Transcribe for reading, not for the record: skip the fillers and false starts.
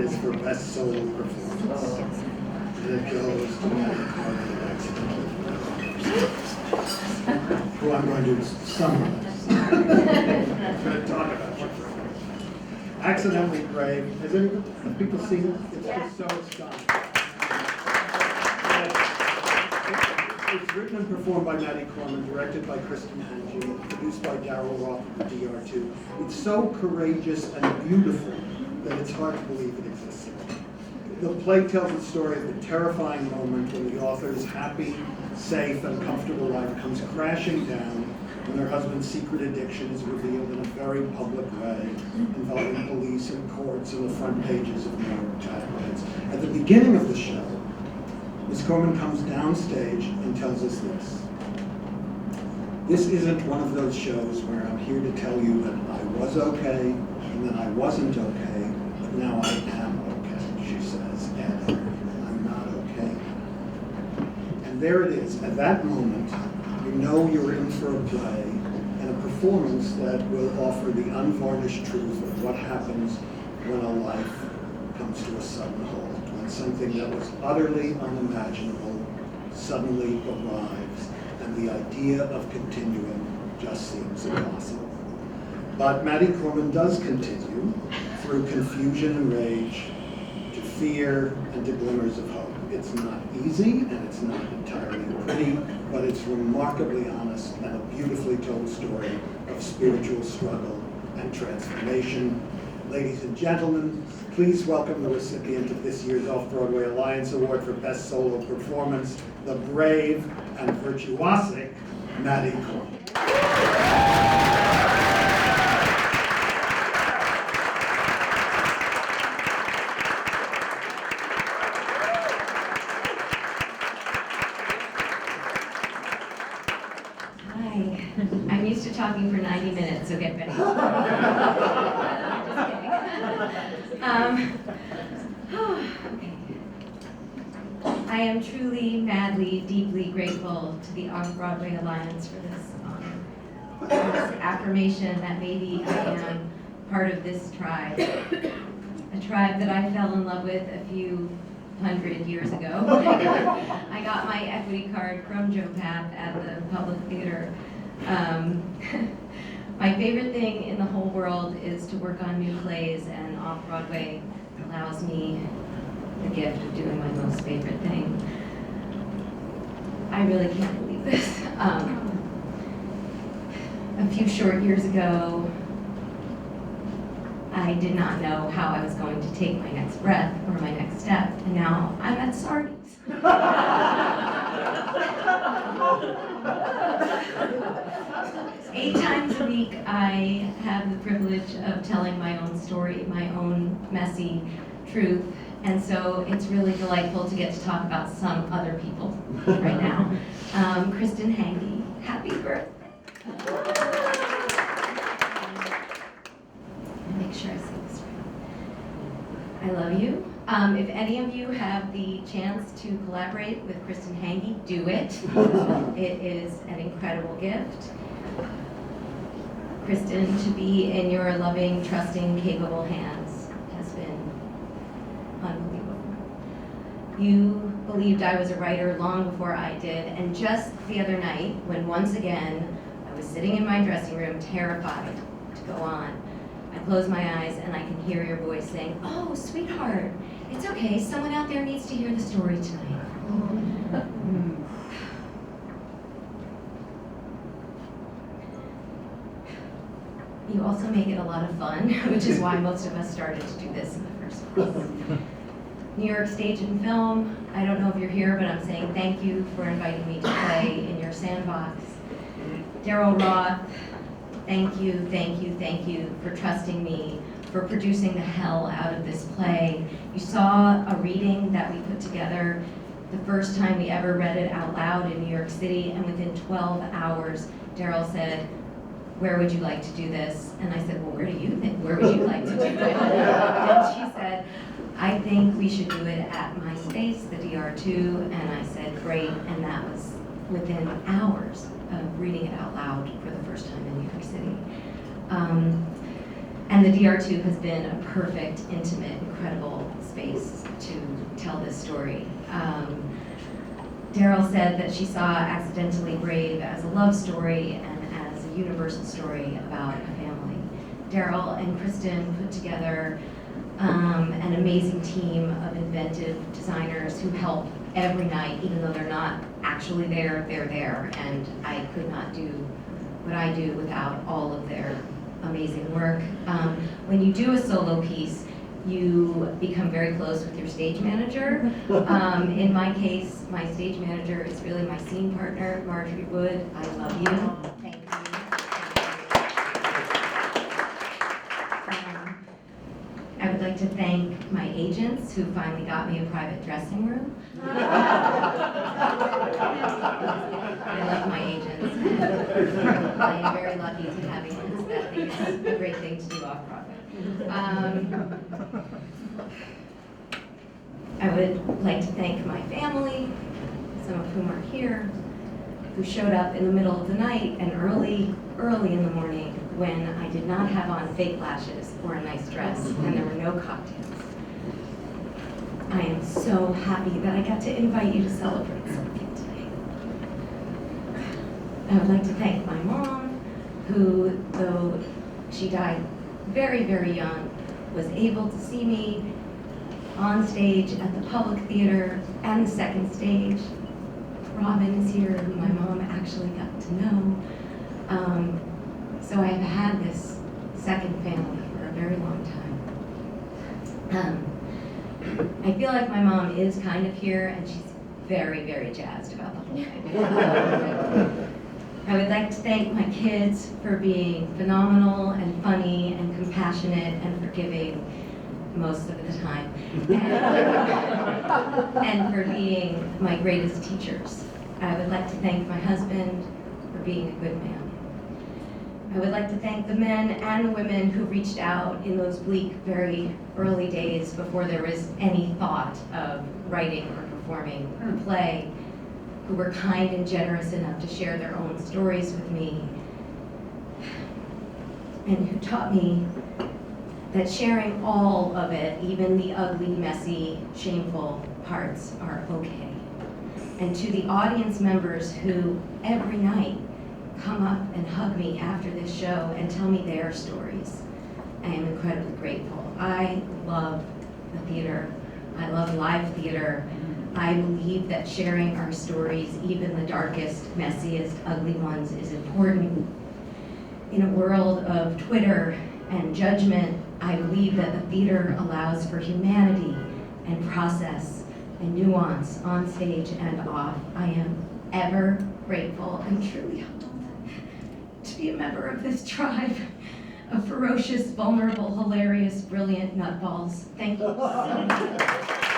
is for Best Solo Performance. And it goes to Maddie Corman, who I'm going to summarize. I'm going to talk about you for a minute. Accidentally Brave. Have people seen it? It's just so astonishing. It's written and performed by Maddie Corman, directed by Kristen Hange, produced by Darryl Roth of the DR2. It's so courageous and beautiful that it's hard to believe it exists. The play tells the story of the terrifying moment when the author's happy, safe, and comfortable life comes crashing down when her husband's secret addiction is revealed in a very public way, involving police and courts and the front pages of New York tabloids. At the beginning of the show, Ms. Corman comes downstage and tells us this. This isn't one of those shows where I'm here to tell you that I was okay and that I wasn't okay, but now I am okay, she says, and I'm not okay. And there it is. At that moment, you know you're in for a play and a performance that will offer the unvarnished truth of what happens when a life comes to a sudden halt. Something that was utterly unimaginable suddenly arrives, and the idea of continuing just seems impossible. But Maddie Corman does continue through confusion and rage, to fear and to glimmers of hope. It's not easy and it's not entirely pretty, but it's remarkably honest and a beautifully told story of spiritual struggle and transformation. Ladies and gentlemen, please welcome the recipient of this year's Off Broadway Alliance Award for Best Solo Performance, the brave and virtuosic Maddie Corman. Hi, I'm used to talking for 90 minutes, so get ready. Okay. I am truly, madly, deeply grateful to the Off Broadway Alliance for this honor, this affirmation that maybe I am part of this tribe, a tribe that I fell in love with a few hundred years ago. I got my equity card from Joe Papp at the Public Theater. My favorite thing in the whole world is to work on new plays, and Off-Broadway allows me the gift of doing my most favorite thing. I really can't believe this. A few short years ago, I did not know how I was going to take my next breath or my next step, and now I'm at Sardi's. 8 times a week, I have the privilege of telling my own story, my own messy truth, and so it's really delightful to get to talk about some other people right now. Kristen Hange, happy birthday. Make sure I say this right. I love you. If any of you have the chance to collaborate with Kristen Hange, do it. It is an incredible gift. Kristen, to be in your loving, trusting, capable hands has been unbelievable. You believed I was a writer long before I did, and just the other night, when once again I was sitting in my dressing room, terrified to go on, I close my eyes and I can hear your voice saying, "Oh, sweetheart, it's okay, someone out there needs to hear the story tonight." You also make it a lot of fun, which is why most of us started to do this in the first place. New York Stage and Film, I don't know if you're here, but I'm saying thank you for inviting me to play in your sandbox. Darryl Roth, thank you for trusting me, for producing the hell out of this play. You saw a reading that we put together the first time we ever read it out loud in New York City, and within 12 hours, Darryl said, "Where would you like to do this?" And I said, "Well, where would you like to do it?" And she said, "I think we should do it at my space, the DR2." And I said, "Great." And that was within hours of reading it out loud for the first time in New York City. And the DR2 has been a perfect, intimate, incredible space to tell this story. Daryl said that she saw Accidentally Brave as a love story and as a universal story about a family. Daryl and Kristen put together an amazing team of inventive designers who help every night, even though they're not actually there, they're there. And I could not do what I do without all of their amazing work. When you do a solo piece, you become very close with your stage manager. In my case, my stage manager is really my scene partner, Marjorie Wood. I love you. Thank you. I would like to thank my agents who finally got me a private dressing room. I love my agents. I am very lucky to have agents. That is a great thing to do off Broadway. I would like to thank my family, some of whom are here, who showed up in the middle of the night and early in the morning when I did not have on fake lashes or a nice dress and there were no cocktails. I am so happy that I got to invite you to celebrate something today. I would like to thank my mom, who, though she died very, very young, was able to see me on stage at the Public Theater and the second stage. Robin is here, who my mom actually got to know. So I've had this second family for a very long time. I feel like my mom is kind of here, and she's very, very jazzed about the whole thing. I would like to thank my kids for being phenomenal and funny and compassionate and forgiving most of the time, and for being my greatest teachers. I would like to thank my husband for being a good man. I would like to thank the men and the women who reached out in those bleak, very early days before there was any thought of writing or performing a play, who were kind and generous enough to share their own stories with me, and who taught me that sharing all of it, even the ugly, messy, shameful parts, are okay. And to the audience members who every night come up and hug me after this show and tell me their stories, I am incredibly grateful. I love the theater. I love live theater. I believe that sharing our stories, even the darkest, messiest, ugly ones, is important. In a world of Twitter and judgment, I believe that the theater allows for humanity and process and nuance on stage and off. I am ever grateful and truly humbled to be a member of this tribe of ferocious, vulnerable, hilarious, brilliant nutballs. Thank you so much.